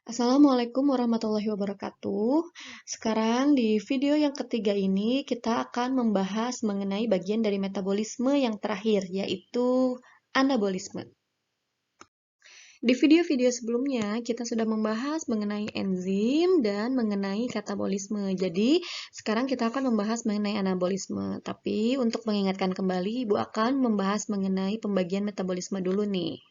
Assalamualaikum warahmatullahi wabarakatuh. Sekarang di video yang ketiga ini kita akan membahas mengenai bagian dari metabolisme yang terakhir, yaitu anabolisme. Di video-video sebelumnya kita sudah membahas mengenai enzim dan mengenai katabolisme. Jadi, sekarang kita akan membahas mengenai anabolisme. Tapi untuk mengingatkan kembali, Ibu akan membahas mengenai pembagian metabolisme dulu nih.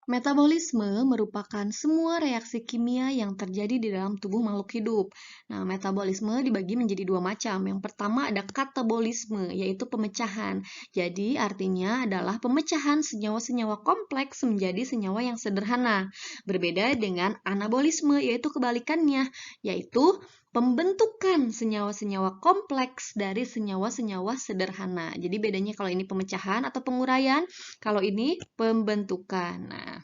Metabolisme merupakan semua reaksi kimia yang terjadi di dalam tubuh makhluk hidup. Nah, metabolisme dibagi menjadi dua macam. Yang pertama ada katabolisme, yaitu pemecahan. Jadi, artinya adalah pemecahan senyawa-senyawa kompleks menjadi senyawa yang sederhana. Berbeda dengan anabolisme, yaitu kebalikannya, yaitu pembentukan senyawa-senyawa kompleks dari senyawa-senyawa sederhana. Jadi bedanya kalau ini pemecahan atau penguraian, kalau ini pembentukan. Nah,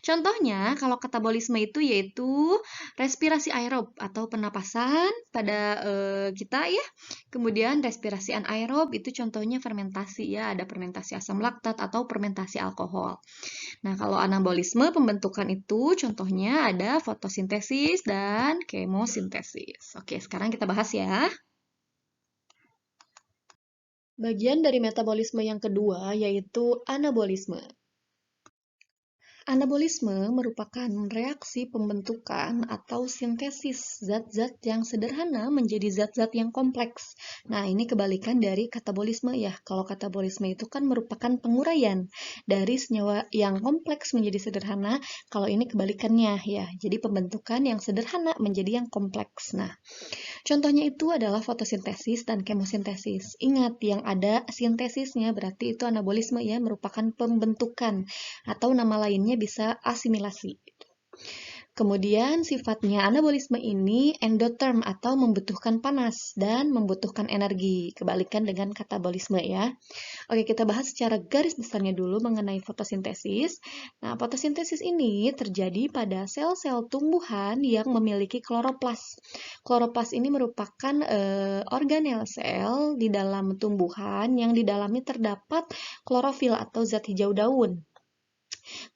contohnya kalau katabolisme itu yaitu respirasi aerob atau penapasan pada kita ya. Kemudian respirasi anaerob itu contohnya fermentasi ya, ada fermentasi asam laktat atau fermentasi alkohol. Nah, kalau anabolisme pembentukan itu contohnya ada fotosintesis dan kemosintesis. Oke, sekarang kita bahas ya. Bagian dari metabolisme yang kedua yaitu anabolisme. Anabolisme merupakan reaksi pembentukan atau sintesis zat-zat yang sederhana menjadi zat-zat yang kompleks. Nah, ini kebalikan dari katabolisme ya. Kalau katabolisme itu kan merupakan penguraian dari senyawa yang kompleks menjadi sederhana. Kalau ini kebalikannya ya. Jadi pembentukan yang sederhana menjadi yang kompleks. Nah, contohnya itu adalah fotosintesis dan kemosintesis. Ingat, yang ada sintesisnya berarti itu anabolisme ya, merupakan pembentukan atau nama lainnya bisa asimilasi. Kemudian sifatnya anabolisme ini endoterm atau membutuhkan panas dan membutuhkan energi, kebalikan dengan katabolisme ya. Oke, kita bahas secara garis besarnya dulu mengenai fotosintesis. Nah, fotosintesis ini terjadi pada sel-sel tumbuhan yang memiliki kloroplas. Kloroplas ini merupakan organel sel di dalam tumbuhan yang di dalamnya terdapat klorofil atau zat hijau daun.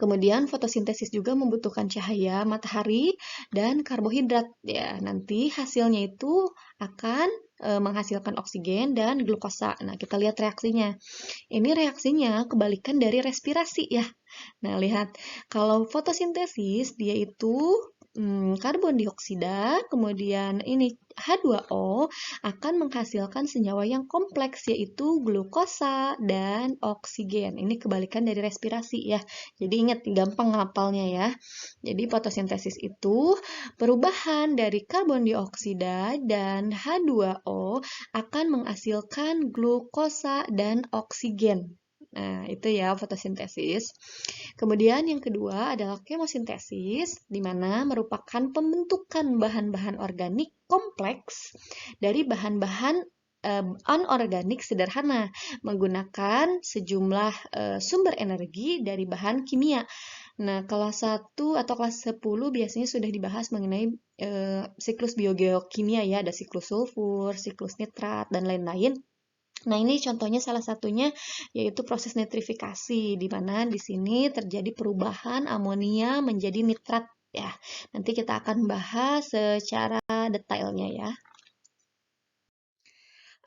Kemudian fotosintesis juga membutuhkan cahaya matahari dan karbohidrat ya. Nanti hasilnya itu akan menghasilkan oksigen dan glukosa. Nah, kita lihat reaksinya. Ini reaksinya kebalikan dari respirasi ya. Nah, lihat kalau fotosintesis dia itu karbon dioksida, kemudian ini H2O akan menghasilkan senyawa yang kompleks yaitu glukosa dan oksigen. Ini kebalikan dari respirasi ya. Jadi ingat gampang ngapalnya ya. Jadi fotosintesis itu perubahan dari karbon dioksida dan H2O akan menghasilkan glukosa dan oksigen. Nah, itu ya fotosintesis. Kemudian yang kedua adalah kemosintesis, di mana merupakan pembentukan bahan-bahan organik kompleks dari bahan-bahan anorganik sederhana menggunakan sejumlah sumber energi dari bahan kimia. Nah, kelas 1 atau kelas 10 biasanya sudah dibahas mengenai siklus biogeokimia ya, ada siklus sulfur, siklus nitrat, dan lain-lain. Nah, ini contohnya salah satunya yaitu proses nitrifikasi, di mana di sini terjadi perubahan amonia menjadi nitrat ya. Nanti kita akan bahas secara detailnya ya.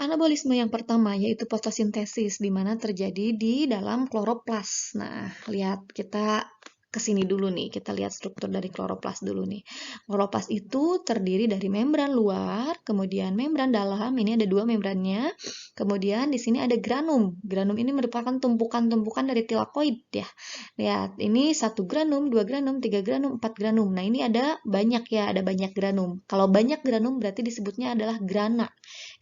Anabolisme yang pertama yaitu fotosintesis, di mana terjadi di dalam kloroplas. Nah, lihat kita ke sini dulu nih, kita lihat struktur dari kloroplas dulu nih. Kloroplas itu terdiri dari membran luar, kemudian membran dalam, ini ada dua membrannya. Kemudian di sini ada granum. Granum ini merupakan tumpukan-tumpukan dari tilakoid ya. Lihat, ini 1 granum, 2 granum, 3 granum, 4 granum. Nah, ini ada banyak ya, ada banyak granum. Kalau banyak granum berarti disebutnya adalah grana.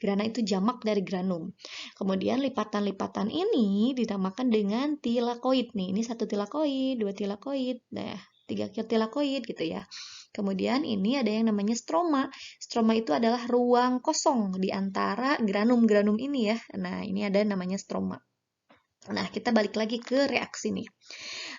Grana itu jamak dari granum. Kemudian lipatan-lipatan ini dinamakan dengan tilakoid nih. Ini 1 tilakoid, 2 tilakoid, nah 3 tilakoid gitu ya. Kemudian ini ada yang namanya stroma. Stroma itu adalah ruang kosong di antara granum-granum ini ya. Nah, ini ada namanya stroma. Nah, kita balik lagi ke reaksi nih.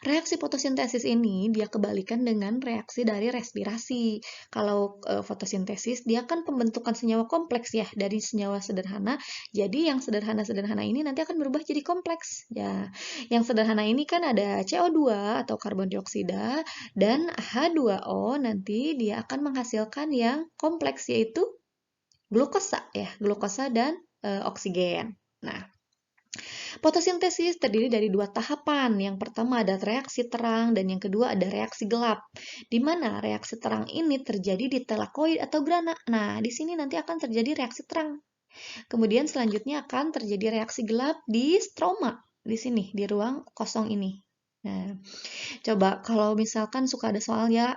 Reaksi fotosintesis ini dia kebalikan dengan reaksi dari respirasi. Kalau fotosintesis dia kan pembentukan senyawa kompleks ya dari senyawa sederhana. Jadi yang sederhana-sederhana ini nanti akan berubah jadi kompleks. Ya, yang sederhana ini kan ada CO2 atau karbon dioksida dan H2O, nanti dia akan menghasilkan yang kompleks yaitu glukosa ya, glukosa dan oksigen. Nah, fotosintesis terdiri dari dua tahapan. Yang pertama ada reaksi terang dan yang kedua ada reaksi gelap. Di mana reaksi terang ini terjadi di telakoid atau grana. Nah, di sini nanti akan terjadi reaksi terang. Kemudian selanjutnya akan terjadi reaksi gelap di stroma. Di sini, di ruang kosong ini. Nah, coba kalau misalkan suka ada soal ya,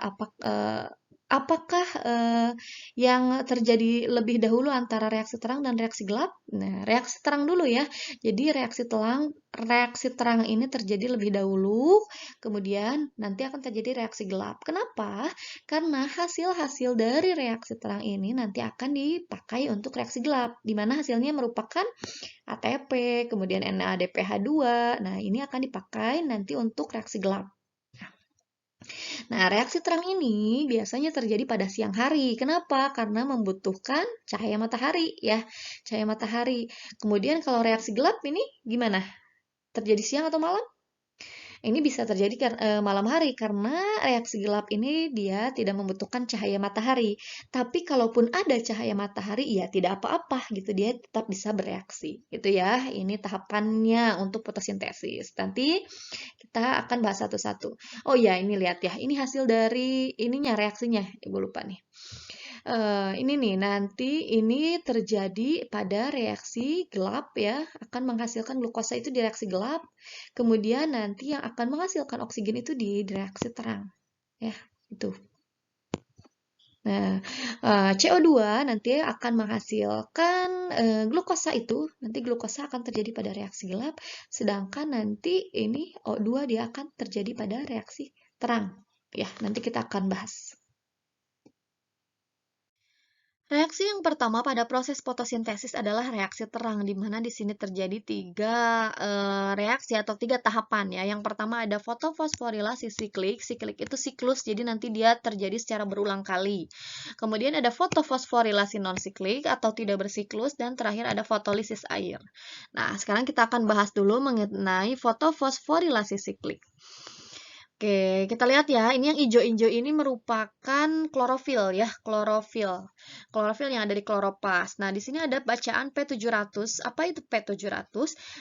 apakah yang terjadi lebih dahulu antara reaksi terang dan reaksi gelap? Nah, reaksi terang dulu ya. Jadi reaksi terang ini terjadi lebih dahulu, kemudian nanti akan terjadi reaksi gelap. Kenapa? Karena hasil-hasil dari reaksi terang ini nanti akan dipakai untuk reaksi gelap, di mana hasilnya merupakan ATP, kemudian NADPH2. Nah, ini akan dipakai nanti untuk reaksi gelap. Nah, reaksi terang ini biasanya terjadi pada siang hari. Kenapa? Karena membutuhkan cahaya matahari ya, cahaya matahari. Kemudian kalau reaksi gelap ini gimana? Terjadi siang atau malam? Ini bisa terjadi malam hari karena reaksi gelap ini dia tidak membutuhkan cahaya matahari. Tapi kalaupun ada cahaya matahari, ya tidak apa-apa gitu, dia tetap bisa bereaksi. Gitu ya, ini tahapannya untuk fotosintesis. Nanti kita akan bahas satu-satu. Oh ya, ini lihat ya, ini hasil dari ininya reaksinya, Ibu lupa nih. Ini nih, nanti ini terjadi pada reaksi gelap ya, akan menghasilkan glukosa itu di reaksi gelap, kemudian nanti yang akan menghasilkan oksigen itu di reaksi terang, ya, itu. Nah, CO2 nanti akan menghasilkan glukosa itu, nanti glukosa akan terjadi pada reaksi gelap, sedangkan nanti ini O2 dia akan terjadi pada reaksi terang. Ya, nanti kita akan bahas. Reaksi yang pertama pada proses fotosintesis adalah reaksi terang, di mana di sini terjadi tiga reaksi atau tiga tahapan ya. Yang pertama ada fotofosforilasi siklik. Siklik itu siklus, jadi nanti dia terjadi secara berulang kali. Kemudian ada fotofosforilasi non-siklik atau tidak bersiklus, dan terakhir ada fotolisis air. Nah, sekarang kita akan bahas dulu mengenai fotofosforilasi siklik. Oke, kita lihat ya, ini yang hijau-hijau ini merupakan klorofil ya, klorofil. Klorofil yang ada di kloroplas. Nah, di sini ada bacaan P700. Apa itu P700?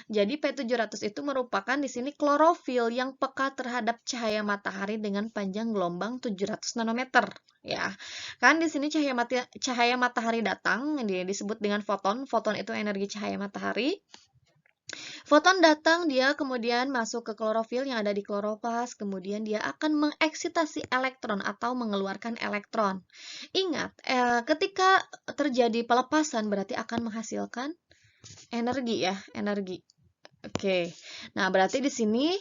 Jadi P700 itu merupakan di sini klorofil yang peka terhadap cahaya matahari dengan panjang gelombang 700 nanometer ya. Kan di sini cahaya matahari datang, disebut dengan foton. Foton itu energi cahaya matahari. Foton datang, dia kemudian masuk ke klorofil yang ada di kloroplas, kemudian dia akan mengeksitasi elektron atau mengeluarkan elektron. Ingat, ketika terjadi pelepasan berarti akan menghasilkan energi ya, energi. Oke, nah berarti di sini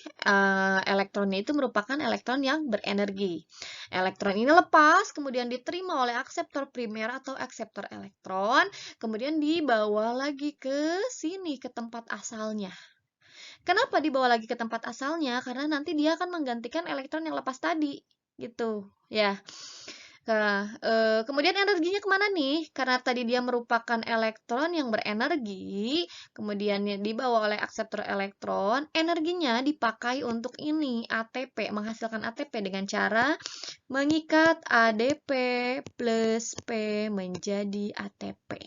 elektronnya itu merupakan elektron yang berenergi. Elektron ini lepas, kemudian diterima oleh akseptor primer atau akseptor elektron, kemudian dibawa lagi ke sini, ke tempat asalnya. Kenapa dibawa lagi ke tempat asalnya? Karena nanti dia akan menggantikan elektron yang lepas tadi, gitu ya. Nah, kemudian energinya kemana nih? Karena tadi dia merupakan elektron yang berenergi, kemudian dibawa oleh akseptor elektron, energinya dipakai untuk ini, ATP, menghasilkan ATP dengan cara mengikat ADP plus P menjadi ATP.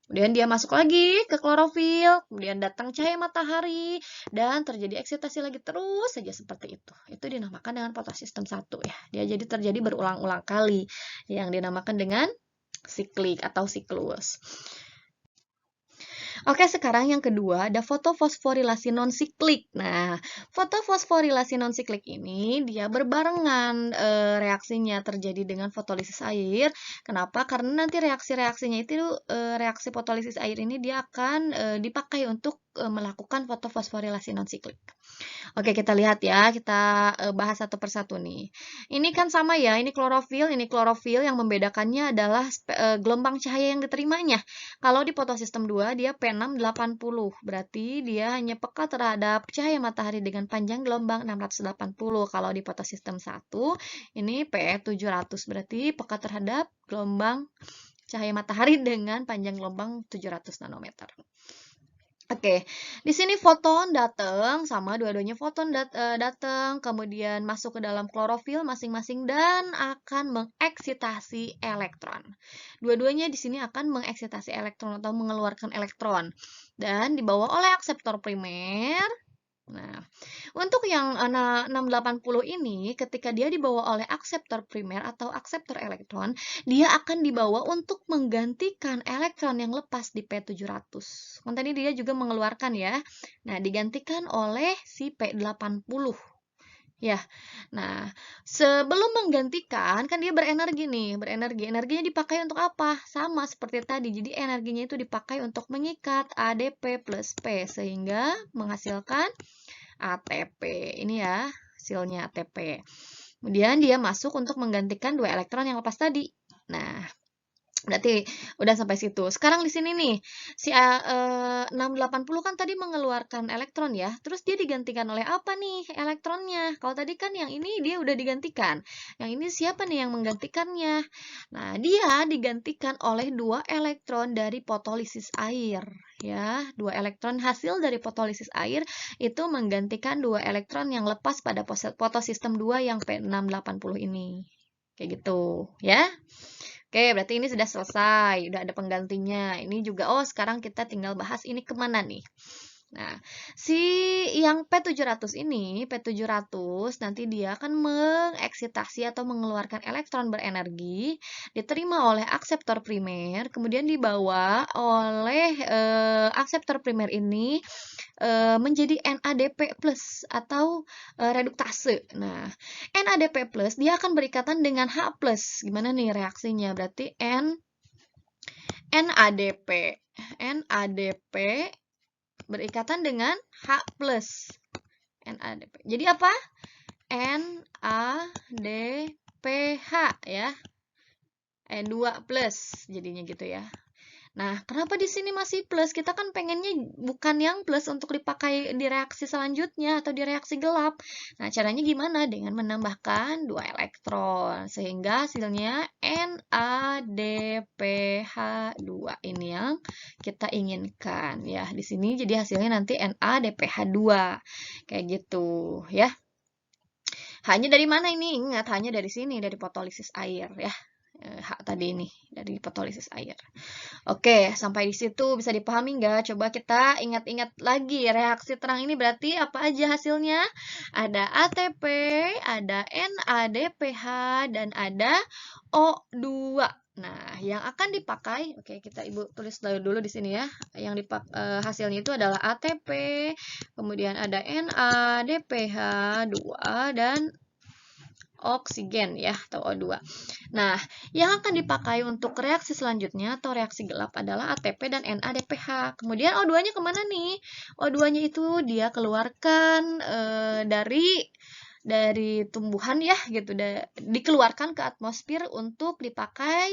Kemudian dia masuk lagi ke klorofil, kemudian datang cahaya matahari, dan terjadi eksitasi lagi terus saja seperti itu. Itu dinamakan dengan fotosistem 1 ya. Dia jadi terjadi berulang-ulang kali, yang dinamakan dengan siklik atau siklus. Oke, sekarang yang kedua ada fotofosforilasi non-siklik. Nah, fotofosforilasi non-siklik ini dia berbarengan reaksinya terjadi dengan fotolisis air. Kenapa? Karena nanti reaksi-reaksinya itu reaksi fotolisis air ini dia akan dipakai untuk melakukan fotofosforilasi non-siklik. Oke, kita lihat ya, kita bahas satu persatu nih. Ini kan sama ya, ini klorofil yang membedakannya adalah gelombang cahaya yang diterimanya. Kalau di fotosistem 2 dia P680, berarti dia hanya peka terhadap cahaya matahari dengan panjang gelombang 680. Kalau di fotosistem 1 ini P700, berarti peka terhadap gelombang cahaya matahari dengan panjang gelombang 700 nanometer. Oke, di sini foton datang, sama dua-duanya foton datang, kemudian masuk ke dalam klorofil masing-masing dan akan mengeksitasi elektron. Dua-duanya di sini akan mengeksitasi elektron atau mengeluarkan elektron dan dibawa oleh akseptor primer. Nah, untuk yang 680 ini, ketika dia dibawa oleh akseptor primer atau akseptor elektron, dia akan dibawa untuk menggantikan elektron yang lepas di P700. Kan tadi dia juga mengeluarkan ya. Nah, digantikan oleh si P80. Ya, nah sebelum menggantikan kan dia berenergi nih, energinya dipakai untuk apa? Sama seperti tadi, jadi energinya itu dipakai untuk mengikat AdP plus P sehingga menghasilkan ATP. Ini ya hasilnya ATP. Kemudian dia masuk untuk menggantikan 2 elektron yang lepas tadi. Nah, berarti udah sampai situ. Sekarang di sini nih, si 680 kan tadi mengeluarkan elektron ya. Terus dia digantikan oleh apa nih elektronnya? Kalau tadi kan yang ini dia udah digantikan. Yang ini siapa nih yang menggantikannya? Nah, dia digantikan oleh 2 elektron dari fotolisis air. Ya, 2 elektron hasil dari fotolisis air itu menggantikan 2 elektron yang lepas pada fotosistem 2 yang P680 ini. Kayak gitu, ya. Oke, berarti ini sudah selesai, udah ada penggantinya. Ini juga, sekarang kita tinggal bahas ini kemana nih. Nah, si yang P700 ini, P700 nanti dia akan mengeksitasi atau mengeluarkan elektron berenergi, diterima oleh akseptor primer, kemudian dibawa oleh akseptor primer ini menjadi NADP plus atau reduktase. Nah, NADP plus dia akan berikatan dengan H plus. Gimana nih reaksinya? Berarti NADP berikatan dengan H plus. NADP. Jadi apa? NADPH ya. N2 plus jadinya gitu ya. Nah, kenapa di sini masih plus? Kita kan pengennya bukan yang plus untuk dipakai di reaksi selanjutnya atau di reaksi gelap. Nah, caranya gimana? Dengan menambahkan 2 elektron. Sehingga hasilnya NADPH2. Ini yang kita inginkan. Ya, di sini jadi hasilnya nanti NADPH2. Kayak gitu, ya. Hanya dari mana ini? Ingat, hanya dari sini, dari fotolisis air, ya. Tadi ini, dari fotolisis air. Oke, sampai di situ bisa dipahami nggak? Coba kita ingat-ingat lagi. Reaksi terang ini berarti apa aja hasilnya? Ada ATP, ada NADPH, dan ada O2. Nah, yang akan dipakai, oke kita Ibu tulis dulu di sini ya. Yang hasilnya itu adalah ATP, kemudian ada NADPH 2 dan oksigen ya atau O2. Nah, yang akan dipakai untuk reaksi selanjutnya atau reaksi gelap adalah ATP dan NADPH. Kemudian O2-nya kemana nih? O2-nya itu dia keluarkan dari tumbuhan ya gitu, dikeluarkan ke atmosfer untuk dipakai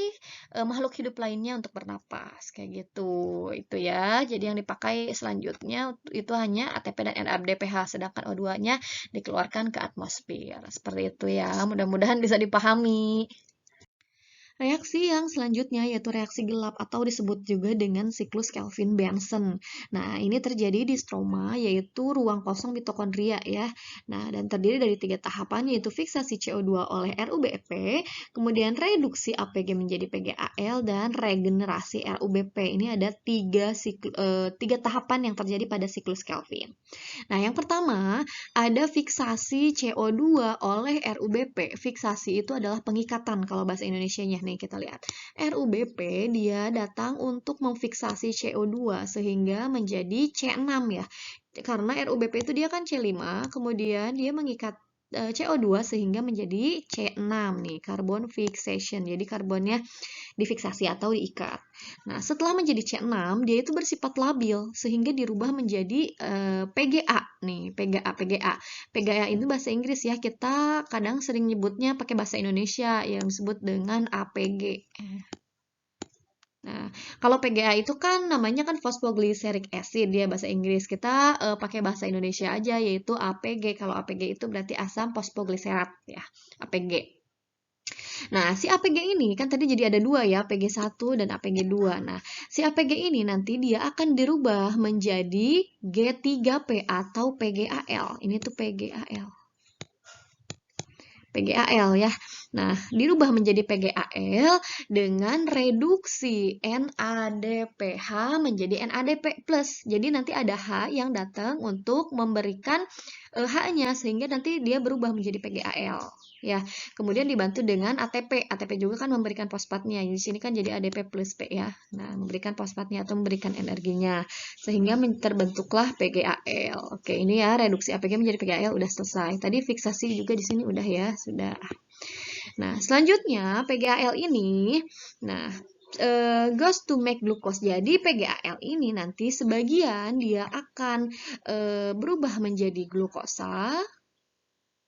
makhluk hidup lainnya untuk bernapas kayak gitu. Itu ya. Jadi yang dipakai selanjutnya itu hanya ATP dan NADPH, sedangkan O2-nya dikeluarkan ke atmosfer. Seperti itu ya. Mudah-mudahan bisa dipahami. Reaksi yang selanjutnya yaitu reaksi gelap atau disebut juga dengan siklus Kelvin-Benson. Nah, ini terjadi di stroma yaitu ruang kosong mitokondria ya. Nah, dan terdiri dari 3 tahapan yaitu fiksasi CO2 oleh RUBP, kemudian reduksi APG menjadi PGAL dan regenerasi RUBP. Ini ada 3 tahapan yang terjadi pada siklus Kelvin. Nah, yang pertama ada fiksasi CO2 oleh RUBP. Fiksasi itu adalah pengikatan kalau bahasa Indonesianya nih kita lihat. RUBP dia datang untuk memfiksasi CO2 sehingga menjadi C6 ya. Karena RUBP itu dia kan C5, kemudian dia mengikat CO2 sehingga menjadi C6 nih, carbon fixation. Jadi karbonnya difiksasi atau diikat. Nah, setelah menjadi C6, dia itu bersifat labil sehingga dirubah menjadi PGA nih, PGA. PGA itu bahasa Inggris ya. Kita kadang sering nyebutnya pakai bahasa Indonesia yang disebut dengan APG. Nah, kalau PGA itu kan namanya kan phosphoglyceric acid dia bahasa Inggris. Kita pakai bahasa Indonesia aja yaitu APG. Kalau APG itu berarti asam fosfoglycerat ya, APG. Nah, si APG ini kan tadi jadi ada dua ya, APG1 dan APG2. Nah, si APG ini nanti dia akan dirubah menjadi G3P atau PGAL. Ini tuh PGAL. PGAL ya. Nah, dirubah menjadi PGAL dengan reduksi NADPH menjadi NADP+. Jadi nanti ada H yang datang untuk memberikan H-nya sehingga nanti dia berubah menjadi PGAL. Ya, kemudian dibantu dengan ATP. ATP juga kan memberikan fosfatnya. Di sini kan jadi ADP plus P ya. Nah, memberikan fosfatnya atau memberikan energinya. Sehingga terbentuklah PGAL. Oke, ini ya reduksi APG menjadi PGAL udah selesai. Tadi fiksasi juga di sini udah ya, sudah. Nah, selanjutnya PGAL ini, nah goes to make glucose. Jadi PGAL ini nanti sebagian dia akan berubah menjadi glukosa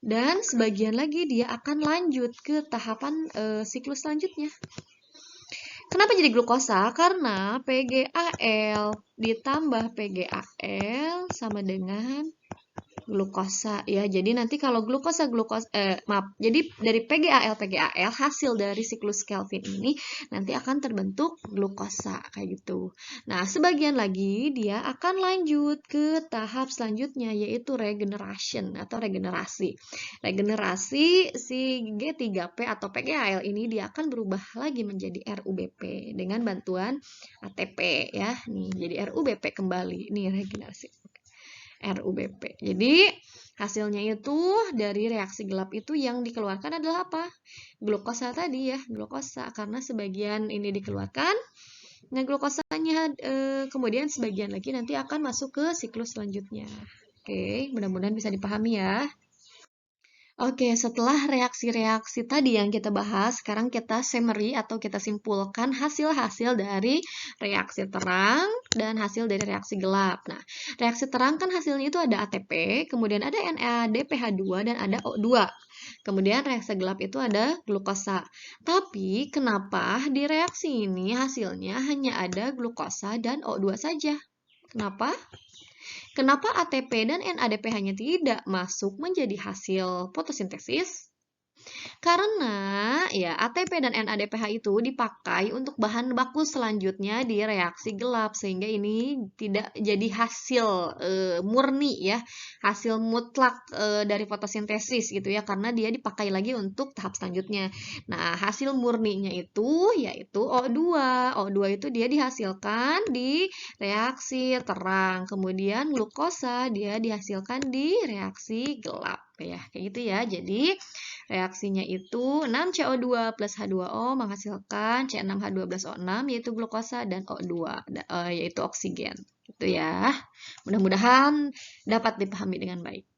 dan sebagian lagi dia akan lanjut ke tahapan siklus selanjutnya. Kenapa jadi glukosa? Karena PGAL ditambah PGAL sama dengan glukosa ya. Jadi nanti kalau jadi dari PGAL hasil dari siklus Kelvin ini nanti akan terbentuk glukosa kayak gitu. Nah, sebagian lagi dia akan lanjut ke tahap selanjutnya yaitu regeneration atau regenerasi. Regenerasi si G3P atau PGAL ini dia akan berubah lagi menjadi RUBP dengan bantuan ATP ya. Nih, jadi RUBP kembali. Nih regenerasi. RUBP. Jadi hasilnya itu dari reaksi gelap itu yang dikeluarkan adalah apa? Glukosa tadi ya, glukosa karena sebagian ini dikeluarkan. Nah, glukosanya kemudian sebagian lagi nanti akan masuk ke siklus selanjutnya. Oke, mudah-mudahan bisa dipahami ya. Oke, setelah reaksi-reaksi tadi yang kita bahas, sekarang kita summary atau kita simpulkan hasil-hasil dari reaksi terang dan hasil dari reaksi gelap. Nah, reaksi terang kan hasilnya itu ada ATP, kemudian ada NADPH2 dan ada O2. Kemudian reaksi gelap itu ada glukosa. Tapi kenapa di reaksi ini hasilnya hanya ada glukosa dan O2 saja? Kenapa? Kenapa ATP dan NADPH-nya tidak masuk menjadi hasil fotosintesis? Karena ya ATP dan NADPH itu dipakai untuk bahan baku selanjutnya di reaksi gelap sehingga ini tidak jadi hasil murni ya, hasil mutlak dari fotosintesis gitu ya karena dia dipakai lagi untuk tahap selanjutnya. Nah, hasil murninya itu yaitu O2. O2 itu dia dihasilkan di reaksi terang. Kemudian glukosa dia dihasilkan di reaksi gelap ya. Kayak gitu ya. Jadi reaksinya itu 6CO2 plus H2O menghasilkan C6H12O6 yaitu glukosa dan O2 yaitu oksigen. Gitu ya. Mudah-mudahan dapat dipahami dengan baik.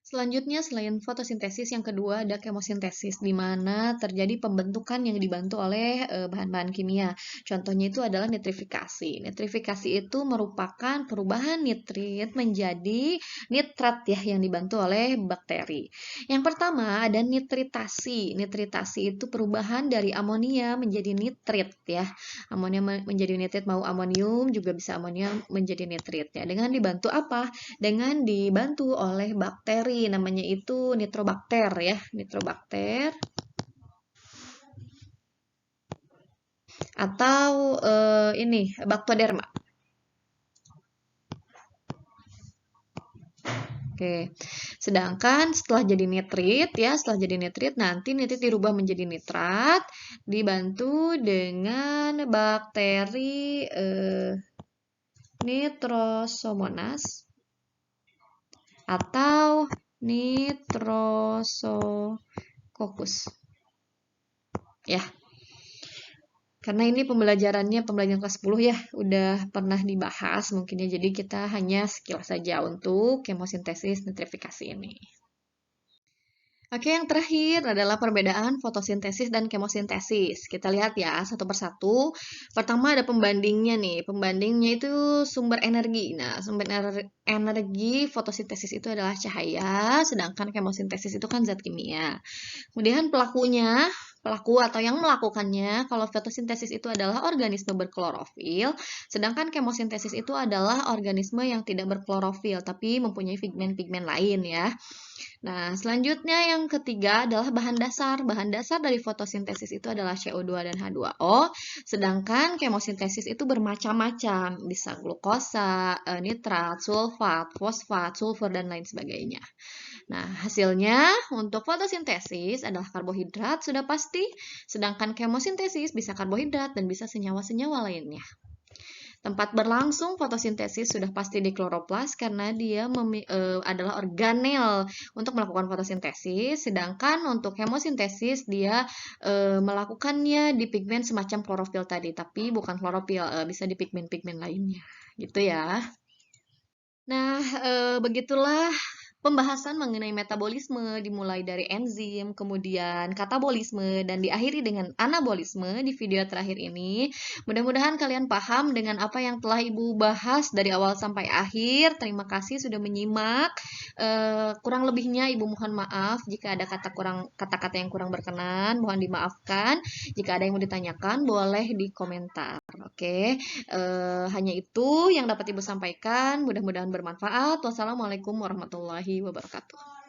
Selanjutnya, selain fotosintesis, yang kedua ada kemosintesis, di mana terjadi pembentukan yang dibantu oleh bahan-bahan kimia. Contohnya itu adalah nitrifikasi. Nitrifikasi itu merupakan perubahan nitrit menjadi nitrat ya, yang dibantu oleh bakteri. Yang pertama ada nitritasi. Nitritasi itu perubahan dari amonia menjadi nitrit ya. Amonia menjadi nitrit, mau amonium juga bisa amonia menjadi nitrit ya. Dengan dibantu apa? Dengan dibantu oleh bakteri, namanya itu nitrobakter ya, nitrobakter atau ini Bactoderma. Oke, sedangkan setelah jadi nitrit ya, setelah jadi nitrit nanti nitrit dirubah menjadi nitrat, dibantu dengan bakteri Nitrosomonas atau Nitrosococcus. Ya. Karena ini pembelajaran kelas 10 ya, udah pernah dibahas mungkin ya. Jadi kita hanya sekilas saja untuk kemosintesis nitrifikasi ini. Oke, yang terakhir adalah perbedaan fotosintesis dan kemosintesis. Kita lihat ya, satu persatu. Pertama ada pembandingnya nih. Pembandingnya itu sumber energi. Nah, sumber energi fotosintesis itu adalah cahaya, sedangkan kemosintesis itu kan zat kimia. Kemudian pelaku atau yang melakukannya, kalau fotosintesis itu adalah organisme berklorofil, sedangkan kemosintesis itu adalah organisme yang tidak berklorofil, tapi mempunyai pigmen-pigmen lain ya. Nah, selanjutnya yang ketiga adalah bahan dasar. Bahan dasar dari fotosintesis itu adalah CO2 dan H2O, sedangkan kemosintesis itu bermacam-macam, bisa glukosa, nitrat, sulfat, fosfat, sulfur, dan lain sebagainya. Nah, hasilnya untuk fotosintesis adalah karbohidrat sudah pasti, sedangkan kemosintesis bisa karbohidrat dan bisa senyawa-senyawa lainnya. Tempat berlangsung fotosintesis sudah pasti di kloroplas karena dia adalah organel untuk melakukan fotosintesis, sedangkan untuk hemosintesis dia melakukannya di pigmen semacam klorofil tadi, tapi bukan klorofil, bisa di pigmen-pigmen lainnya, gitu ya. Nah, begitulah pembahasan mengenai metabolisme dimulai dari enzim, kemudian katabolisme, dan diakhiri dengan anabolisme di video terakhir ini. Mudah-mudahan kalian paham dengan apa yang telah Ibu bahas dari awal sampai akhir. Terima kasih sudah menyimak. Kurang lebihnya Ibu mohon maaf jika ada kata-kata yang kurang berkenan, mohon dimaafkan. Jika ada yang mau ditanyakan, boleh di komentar. Oke. Hanya itu yang dapat Ibu sampaikan. Mudah-mudahan bermanfaat. Wassalamualaikum warahmatullahi wabarakatuh.